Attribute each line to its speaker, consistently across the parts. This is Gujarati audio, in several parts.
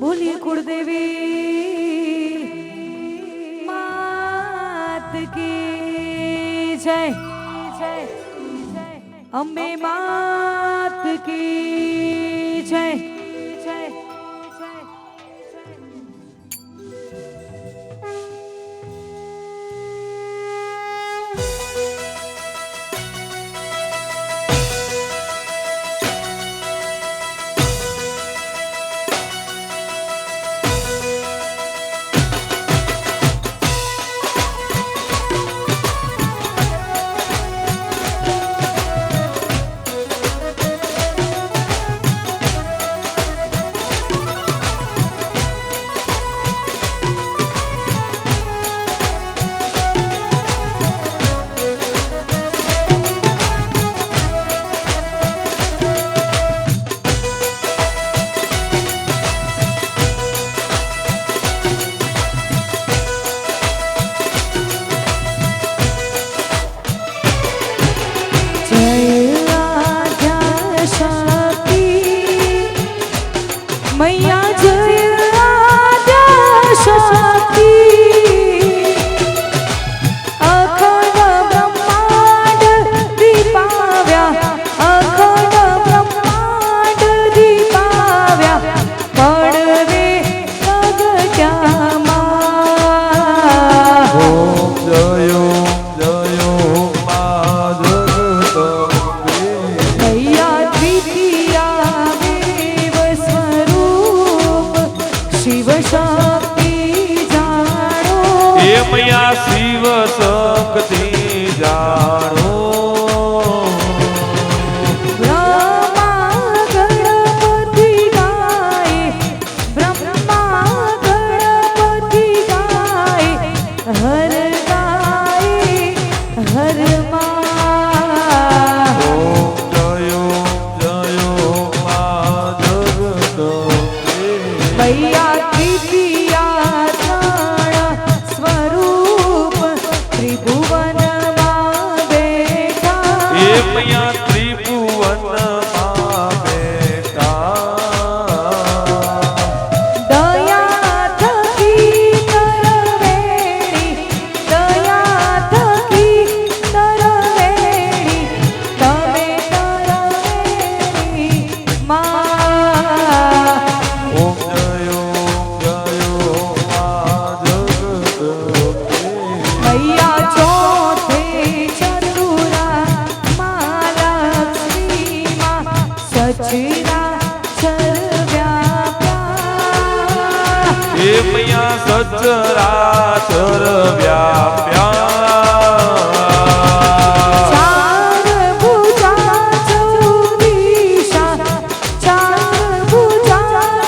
Speaker 1: बोलिए कुलदेवी मात की जय, अम्बे मात की जय। मैया जय आद्या शक्ति, अखंड ब्रह्मांड दीपाव्या, अखंड ब्रह्मांड दीपाव्या, पडवे जगत्यामा।
Speaker 2: ओम जयो जयो मा जगदम्बे।
Speaker 1: मैया द्वितीया देव स्वरूप शिव शक्ति जानो।
Speaker 2: ए मैया शिव शक्ति जानो।
Speaker 1: ब्रह्मा गणपति गाए, ब्रह्मा गणपति गाए, हर गाए हर माँ।
Speaker 2: ओम जयो जयो मा जगदम्बे।
Speaker 1: मैया द्वितीया त्रण स्वरूप त्रिभुवन माँ बेटा।
Speaker 2: ए मैया त्रिभुवन मां बेटा।
Speaker 1: दया थकी तरवेणी, दया थकी तरवेणी, तमे तरवेणी माँ।
Speaker 2: ओम जयो जयो मा जगदम्बे।
Speaker 1: मैया चौथे चतुरा माँ लक्ष्मी माँ सचराचर व्याप्या।
Speaker 2: ए मैया सचराचर व्याप्या।
Speaker 1: चार भुजा चौदिशा, चार भुजा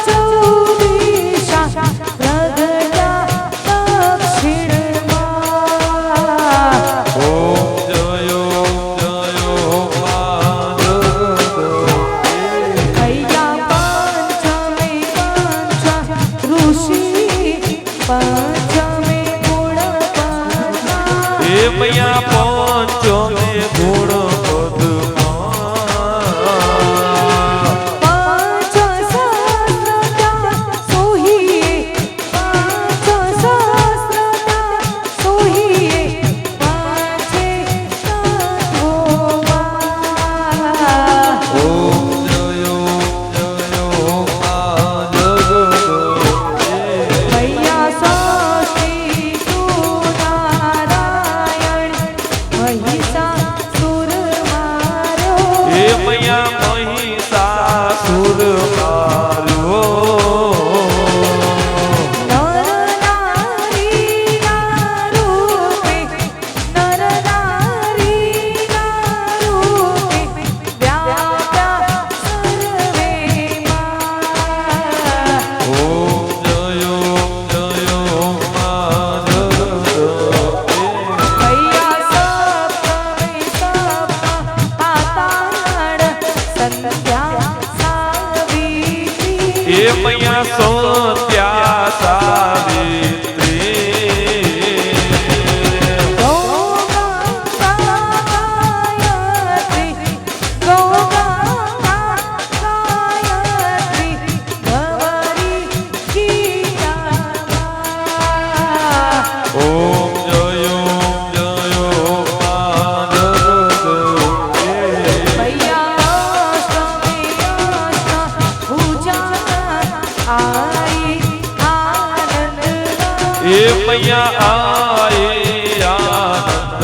Speaker 1: चौदिशा, प्रगटा दक्षिण माँ।
Speaker 2: ओम जयो जयो मा जगदम्बे।
Speaker 1: मैया पंचमे पंच ऋषि, पंचमे गुण पद्मा।
Speaker 2: ए मैया पंचमे गुण पद्मा।
Speaker 1: पांच सहस्रता सोहिए, पांच सहस्रता सोहिए, पांचे तत्वों।
Speaker 2: ओम जयो जयो मा जगदम्बे।
Speaker 1: मैया षष्ठी तू नारायण, महिषासुर मारो।
Speaker 2: ए मैया महिषासुर मार्यो।
Speaker 1: नर नारी ना रूपे, नर नारी ना रूपे, व्याप्या सर्वे माँ।
Speaker 2: ओम जयो जयो मा जगदम्बे।
Speaker 1: मैया सप्तमे सप्त पाताल, संध्या सावित्री।
Speaker 2: ए मैया संध्या सावित्री।
Speaker 1: गौ गंगा गायत्री, गौ गंगा गायत्री,
Speaker 2: એ મૈયા આયે આનંદમાં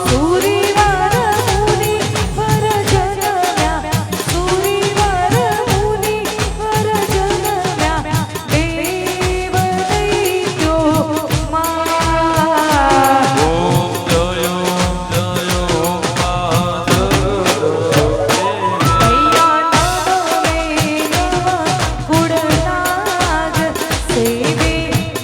Speaker 1: સુરીવર મુનિ વર જન્મ્યા સુરીવર મુનિ વર જન્મ્યા દેવ દૈત્યો માં
Speaker 2: ઓમ જયો જયો
Speaker 1: મૈયા નવે નવ ગુણનાગ
Speaker 2: મૈયા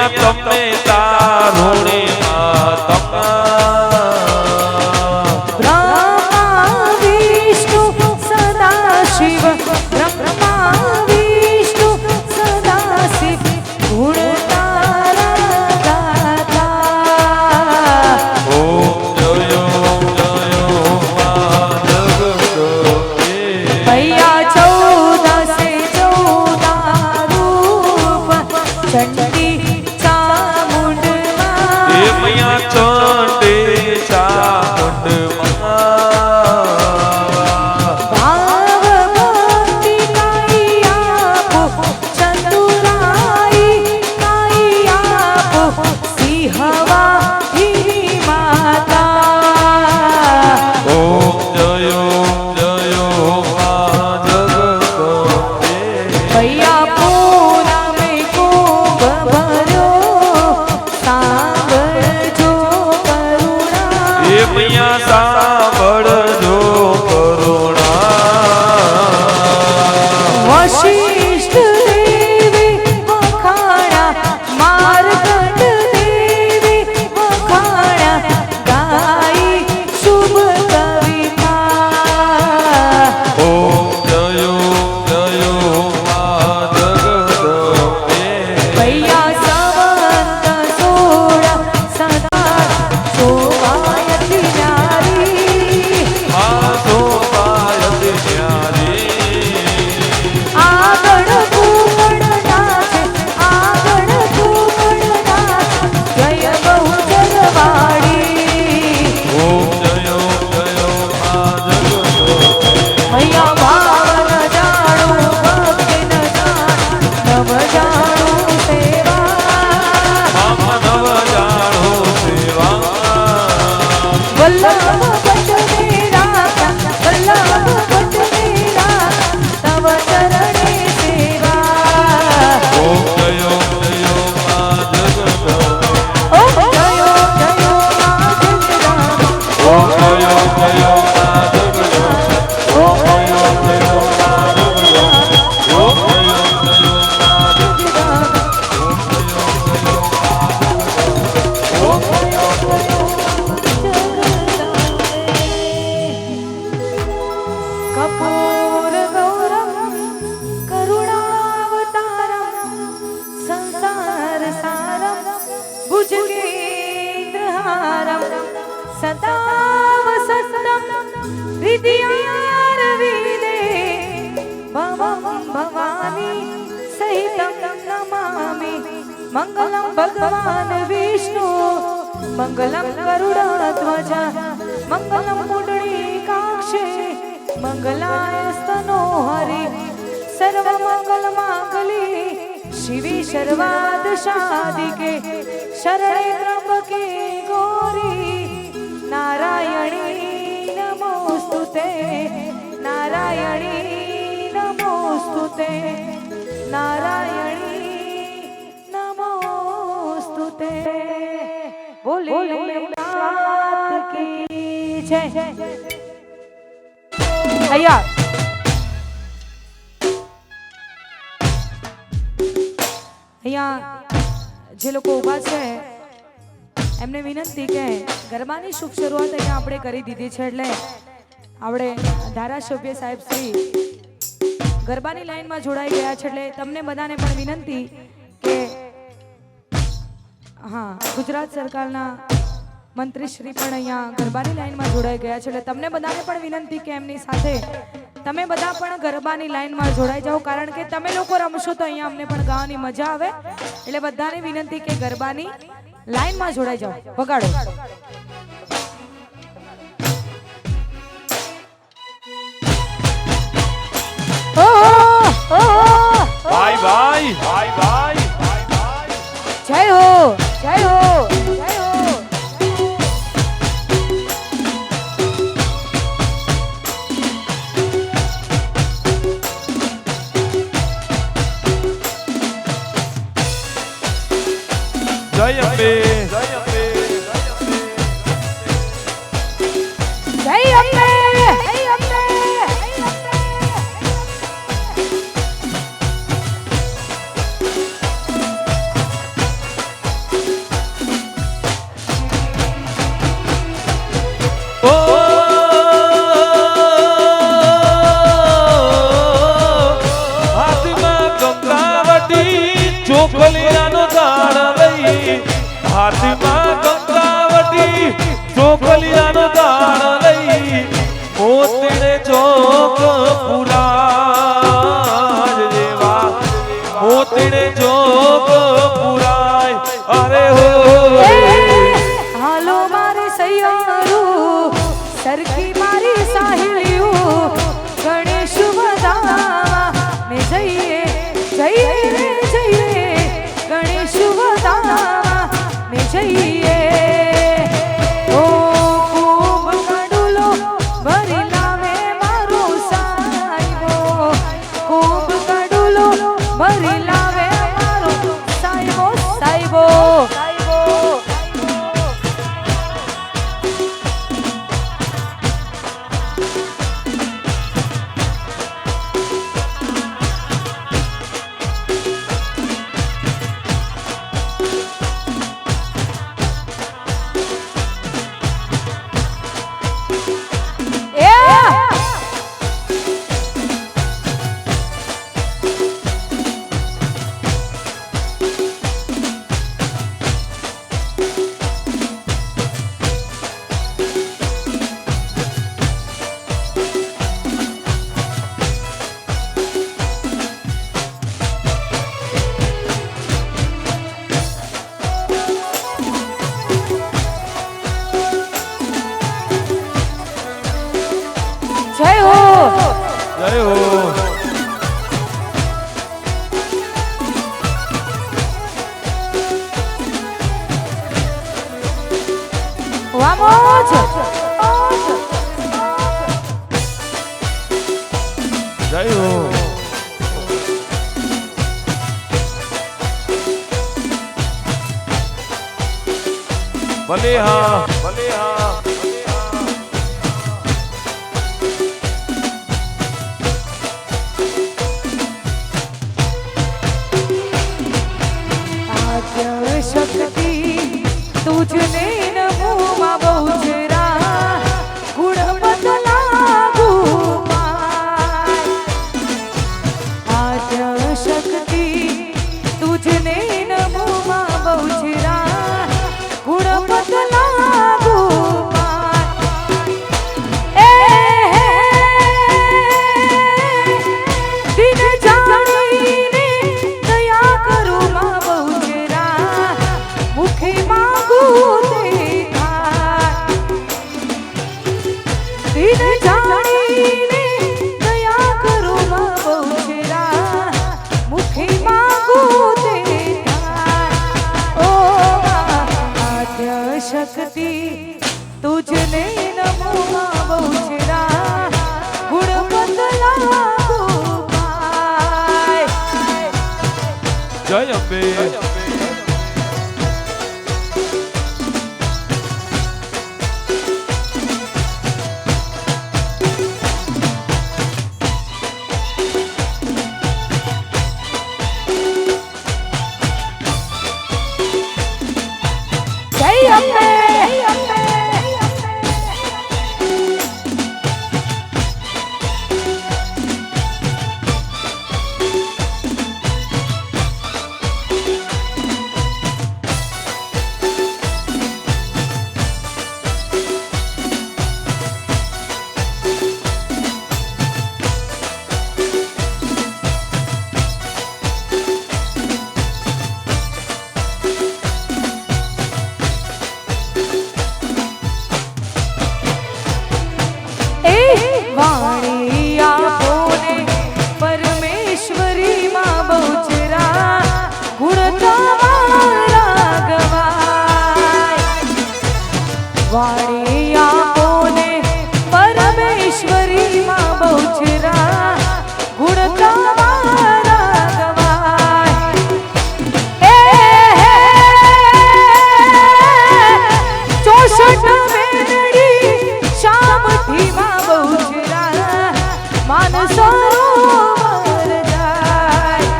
Speaker 2: તમે તારુણી
Speaker 1: બ્રહ્મા વિષ્ણુ સદા શિવ બ્રહ્મા વિષ્ણુ સદા શિવ ગુણ તારા ગાતા
Speaker 2: ઓમ જયો જયો
Speaker 1: ભૈયા 14 રૂપ ચંડી ચામુંડમાં કપૂર ગૌરમ કરુણાવતારમ સંસાર સારમ ભુજગેન્દ્રહારમ સદા વસંતમ હૃદયારવિંદે ભવમ ભવાની સહિતમ નમામિ મંગલમ ભગવાન વિષ્ણુ મંગલમ ગરુડધ્વજ મંગલમ પુંડરીકાક્ષે મંગલાય સ્તનો હરિ સર્વમંગલ માંગલ્યે શિવે સર્વાર્થ સાધિકે શરણે ત્રંબકે ગૌરી નારાયણી નમોસ્તુતે નારાયણી નમોસ્તુતે નારાયણી નમોસ્તુતે બોલે ભોલેનાથ કી જય અહીંયા જે લોકો ઊભા છે એમને વિનંતી કે ગરબાની શુભ શરૂઆત અહીંયા આપણે કરી દીધી છે એટલે આપણે ધારાસભ્ય સાહેબ શ્રી ગરબાની લાઈનમાં જોડાઈ ગયા છે એટલે તમને બધાને પણ વિનંતી કે હા ગુજરાત સરકારના મંત્રી શ્રી પણ અહીંયા ગરબાની લાઈનમાં જોડાઈ ગયા છે એટલે તમને બધાને પણ વિનંતી કે એમની સાથે તમે બધા પણ ગરબાની લાઈનમાં જોડાઈ જાઓ કારણ કે તમે લોકો રમશો તો અહીંયા અમને પણ ગાવાની મજા આવે એટલે બધાને વિનંતી કે ગરબાની લાઈનમાં જોડાઈ જાઓ વગાડો
Speaker 2: ભાઈ ભાઈ ભાઈ ભાઈ
Speaker 1: જય હો જય હો જય હો
Speaker 2: જય અંબે
Speaker 1: જય અંબે જય અંબે
Speaker 2: ઓ હાથમાં ગંગાવટી ચોખલિયાનો દાણ લઈ હાથમાં ગંગાવટી ચોખલિયાનો દાણ લઈ મોતીને ચોક પુરાય જેવા મોતીને ચોક પુરાય અરે હો
Speaker 1: હાલો મારે સૈયારું સરખી મારી સાહેલીયું ગણેશ વધાવા મે જઈએ જઈએ રે જઈએ ગણેશ વધાવા મે જઈએ ઓ ખૂબ કડુલો ભરી લાવે મારો સાહેબો ખૂબ કડુલો ભરી લાવે મારો સાહેબો સાહેબો જય હો
Speaker 2: જય હો
Speaker 1: વામોજ
Speaker 2: જય હો ભલે હા ભલે હા જય અંબે
Speaker 1: જય અંબે વાણી આપોને પરમેશ્વરી માં બહુચરા ગુણ તમારા ગવાય વાણી આપોને પરમેશ્વરી માં બહુચરા ગુણ તમારા ગવાય ચોસઠ મેળડી શામઠી માં બહુચરા માન સરોવર જાય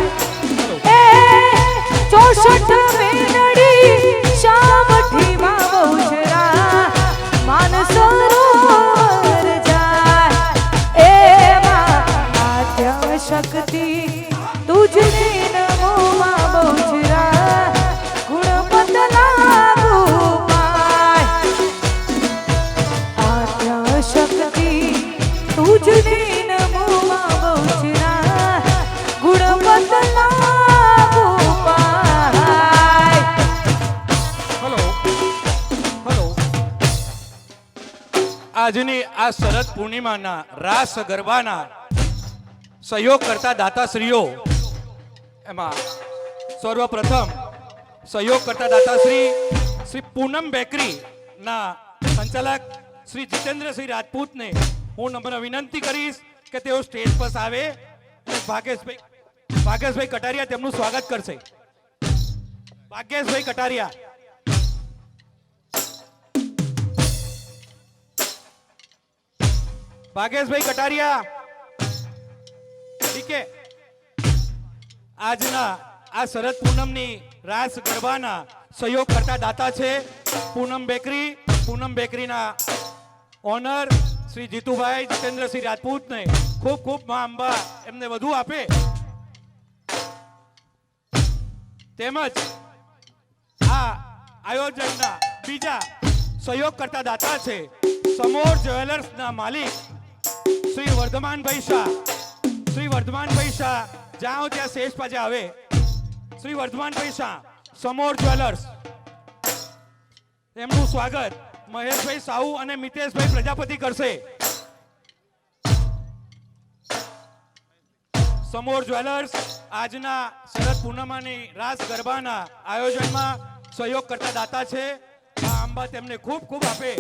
Speaker 1: ચોસઠ મેળડી શામઠી માં બહુચરા માન સરોવર જાય એમાં આદ્ય શક્તિ તુજને નમો માં બહુચરા ગુણપત લાગુ પાય આદ્ય શક્તિ તુજને નમો માં બહુચરા ગુણપત લાગુ પાય
Speaker 3: હલો હલો આજની આ શરદ પૂર્ણિમાના રાસ ગરબાના સહયોગ કરતા દાતાશ્રીઓ એમાં સર્વપ્રથમ સહયોગ કરતા દાતાશ્રી શ્રી પૂનમ બેકરી ના સંચાલક શ્રી જીતેન્દ્રસિંહ રાજપૂતને હું નમ્ર વિનંતી કરીશ કે તેઓ સ્ટેજ પર આવે અને ભાગેશભાઈ કટારિયા તેમનું સ્વાગત કરશે. ભાગ્યેશભાઈ કટારિયા. ભાગેશભાઈ કટારિયા ઠીકે. આજના આ શરદ પૂનમની રાસ ગરબાના સહયોગ કરતા દાતા છે પૂનમ બેકરીના ઓનર શ્રી જીતુભાઈ જીતેન્દ્રસિંહ રાજપૂતને ખૂબ ખૂબ મા અંબા એમને વધુ આપે. તેમજ આ આયોજનના બીજા સહયોગ કરતા દાતા છે સમોર જ્વેલર્સના માલિક શ્રી વર્ધમાનભાઈ શાહ. જાઓ ત્યાં શેષ પાસે આવે. શ્રી વર્ધમાનભાઈ શાહ, સમોર જ્વેલર્સ, એમનું સ્વાગત મહેશભાઈ સાહુ અને મિતેશભાઈ પ્રજાપતિ કરશે. સમોર જ્વેલર્સ આજના શરદ પૂર્ણિમાની રાસ ગરબાના આયોજનમાં સહયોગ કરતા દાતા છે. આ અંબા તેમને ખૂબ ખૂબ આપે.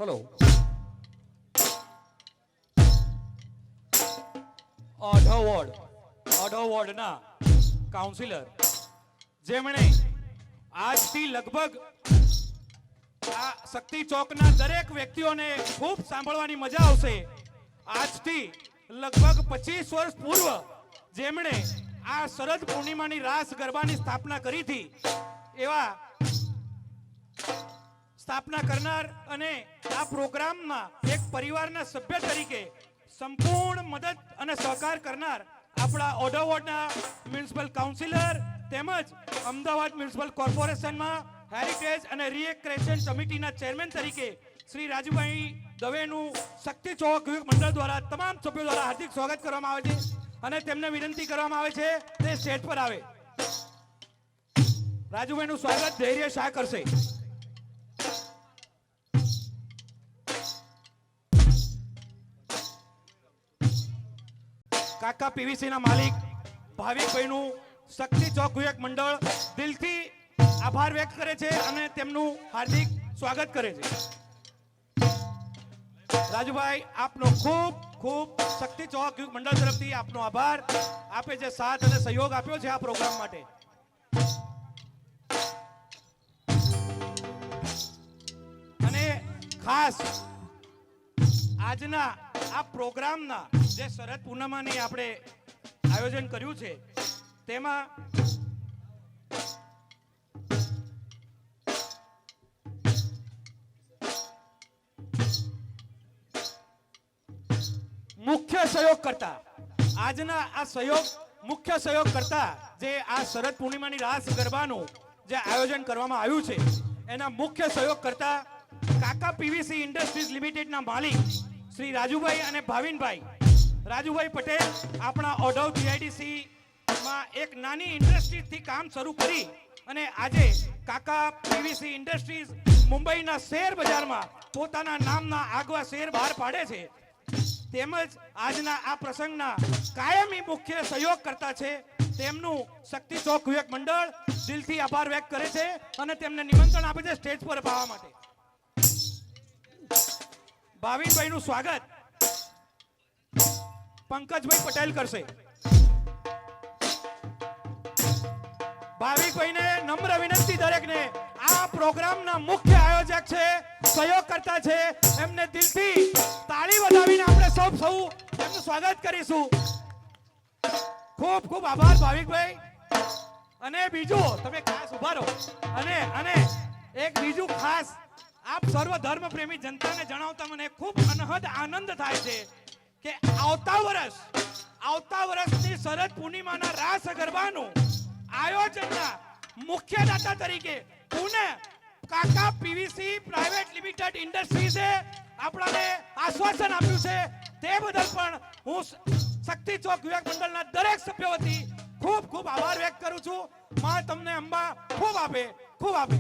Speaker 3: હલો. ઓઢવ વોર્ડના કાઉન્સિલર જેમણે આજથી લગભગ આ શક્તિ ચોકના દરેક વ્યક્તિઓને ખૂબ સાંભળવાની મજા આવશે. આજથી લગભગ 25 વર્ષ પૂર્વ જેમણે આ શરદ પૂર્ણિમાની રાસ ગરબાની સ્થાપના કરી હતી એવા સ્થાપના કરનાર અને આ પ્રોગ્રામમાં એક પરિવારના સભ્ય તરીકે સંપૂર્ણ મદદ અને સહકાર કરનાર આપણા ઓઢવ વોર્ડના મ્યુનિસિપલ કાઉન્સિલર તેમજ અમદાવાદ મ્યુનિસિપલ કોર્પોરેશનમાં હેરિટેજ અને રીક્રિએશન કમિટીના ચેરમેન તરીકે શ્રી રાજુભાઈ દવેનું શક્તિ ચોક મંડળ દ્વારા તમામ સભ્યો દ્વારા હાર્દિક સ્વાગત કરવામાં આવે છે. અને તેમને વિનંતી કરવામાં આવે છે તે સ્ટેજ પર આવે. રાજુભાઈનું સ્વાગત ધૈર્ય શાહ કરશે. કાકા પીવીસી ના માલિક ભાવિકભાઈનું શક્તિ ચોક ગુયક મંડળ દિલથી આભાર વ્યક્ત કરે છે અને તેમનું હાર્દિક સ્વાગત કરે છે. રાજુભાઈ, આપનો ખૂબ ખૂબ શક્તિ ચોક યુગ મંડળ તરફથી આપનો આભાર. આપે જે સાથ અને સહયોગ આપ્યો છે આ પ્રોગ્રામ માટે. અને ખાસ આજના આ પ્રોગ્રામના જે શરદ પૂર્ણિમાની આપણે આયોજન કર્યું છે તેમાં મુખ્ય સહયોગ કરતા આજના આ મુખ્ય સહયોગ કરતા જે આ શરદ પૂર્ણિમાની રાસ ગરબાનું જે આયોજન કરવામાં આવ્યું છે એના મુખ્ય સહયોગ કરતા કાકા પીવીસી ઇન્ડસ્ટ્રીઝ લિમિટેડના માલિક શ્રી રાજુભાઈ અને ભાવિનભાઈ. રાજુભાઈ પટેલ આપણા ઓઢવ જીઆઈડીસી માં એક નાની ઇન્ડસ્ટ્રીઝથી કામ શરૂ કરી અને આજે કાકા પીવીસી ઇન્ડસ્ટ્રીઝ મુંબઈના શેર બજારમાં પોતાના નામના આગવા શેર બહાર પાડે છે. તેમજ આજના આ પ્રસંગના કાયમી મુખ્ય સહયોગ કરતા છે તેમનું શક્તિ ચોક ગુયક મંડળ દિલથી આભાર વ્યક્ત કરે છે અને તેમને નિમંત્રણ આપે છે સ્ટેજ પર આવવા માટે. ભાવિનભાઈનું સ્વાગત પંકજભાઈ પટેલ કરશે. ભાવિકભાઈને નમ્ર વિનંતી દરેકને આ પ્રોગ્રામના મુખ્ય આયોજક છે, સહયોગ કરતા છે, એમને દિલથી તાળી વધાવીને આપણે સૌ એમનું સ્વાગત કરીશું. ખૂબ ખૂબ આભાર ભાવિકભાઈ. અને બીજું તમે ખાસ ઉભા રહો અને એક બીજું ખાસ આપ સર્વ ધર્મ પ્રેમી જનતાને જણાવતા મને ખૂબ અનહદ આનંદ થાય છે કે આવતા વર્ષની શરદ પૂર્ણિમાના રાસ ગરબાનું આયોજનના મુખ્ય દાતા તરીકે પુણે કાકા પીવીસી પ્રાઇવેટ લિમિટેડ ઇન્ડસ્ટ્રીઝે આપણાને આશ્વાસન આપ્યું છે. તે બદલ પણ હું શક્તિ ચોક વિભાગ મંડળના દરેક સભ્યો વતી ખૂબ ખૂબ આભાર વ્યક્ત કરું છું. માં તમને અંબા ખૂબ આપે, ખૂબ આપે.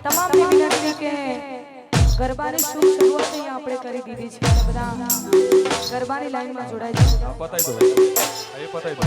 Speaker 1: તમામને વિનંતી કે ગરબાની શુભ શરૂઆત અહીંયા આપણે કરી દીધી છે. બધા ગરબાની લાઈનમાં જોડાઈ જજો.
Speaker 2: પતાઈ દો ભાઈ, એ પતાઈ દો.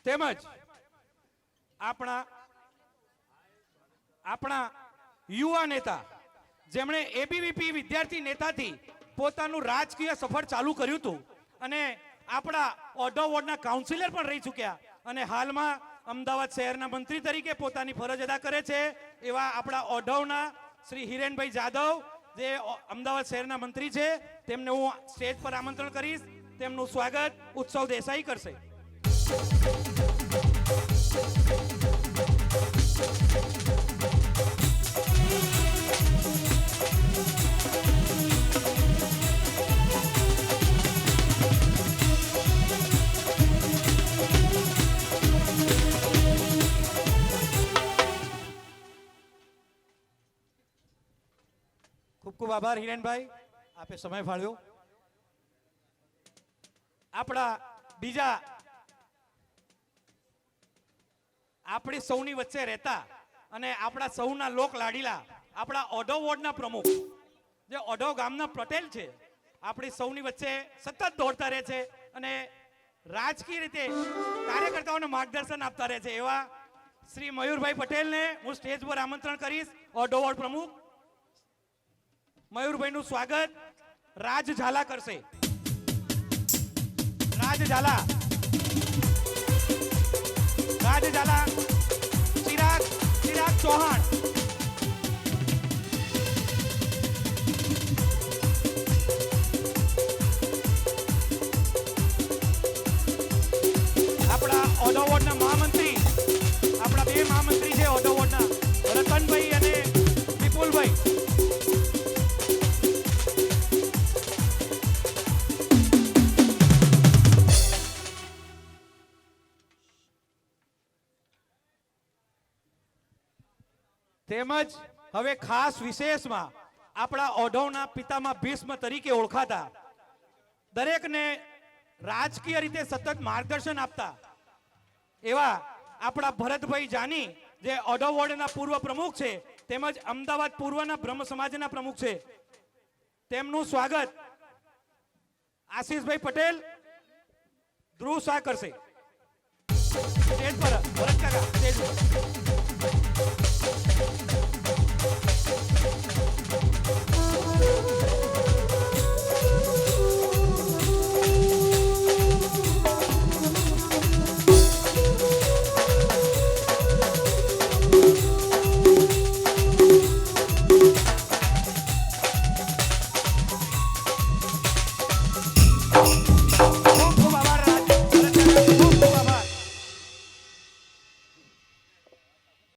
Speaker 3: તેમજ આપણા યુવા નેતા જેમણે એબીવીપી વિદ્યાર્થી નેતાથી પોતાનું રાજકીય સફર ચાલુ કર્યું હતું અને આપણા ઓઢવ વોર્ડના કાઉન્સિલર પણ રહી ચૂક્યા અને હાલમાં અમદાવાદ શહેરના મંત્રી તરીકે પોતાની ફરજ અદા કરે છે એવા આપણા ઓઢવના શ્રી હિરેનભાઈ જાદવ જે અમદાવાદ શહેરના મંત્રી છે તેમને હું સ્ટેજ પર આમંત્રણ કરીશ. તેમનું સ્વાગત ઉત્સવ દેસાઈ કરશે. ખૂબ ખૂબ આભાર હિરેનભાઈ, આપે સમય ફાળ્યો. આપણા બીજા આપણી સૌની વચ્ચે રહેતા અને આપણા સૌના લોક લાડીલા આપણા ઓઢવ વોર્ડના પ્રમુખ જે ઓઢવ ગામના પટેલ છે, આપણી સૌની વચ્ચે સતત દોડતા રહે છે અને રાજકીય રીતે કાર્યકર્તાઓને માર્ગદર્શન આપતા રહે છે એવા શ્રી મયુરભાઈ પટેલને હું સ્ટેજ પર આમંત્રણ કરીશ. ઓઢવ વોર્ડ પ્રમુખ મયુરભાઈનું સ્વાગત રાજ ઝાલા કરશે. રાજ ઝાલા, રાજ ઝાલા, ચિરાગ ચૌહાણ. આપણા ઓઢવ વોર્ડના મહામંત્રી, આપણા બે મહામંત્રી છે ઓઢવ વોર્ડના, રતનભાઈ અને વિપુલભાઈ. તેમજ હવે ખાસ વિશેષમાં આપણા ઓઢવના પિતામાં ભીષ્મ તરીકે ઓળખાતા, દરેકને રાજકીય રીતે સતત માર્ગદર્શન આપતા એવા આપણા ભરતભાઈ જાની જે ઓઢવ વોર્ડના પૂર્વ પ્રમુખ છે તેમજ અમદાવાદ પૂર્વના બ્રહ્મ સમાજના પ્રમુખ છે, તેમનું સ્વાગત આશીષભાઈ પટેલ, ધ્રુવ શાહ કરશે. સ્ટેજ પર ભરત કાકા, સ્ટેજ પર.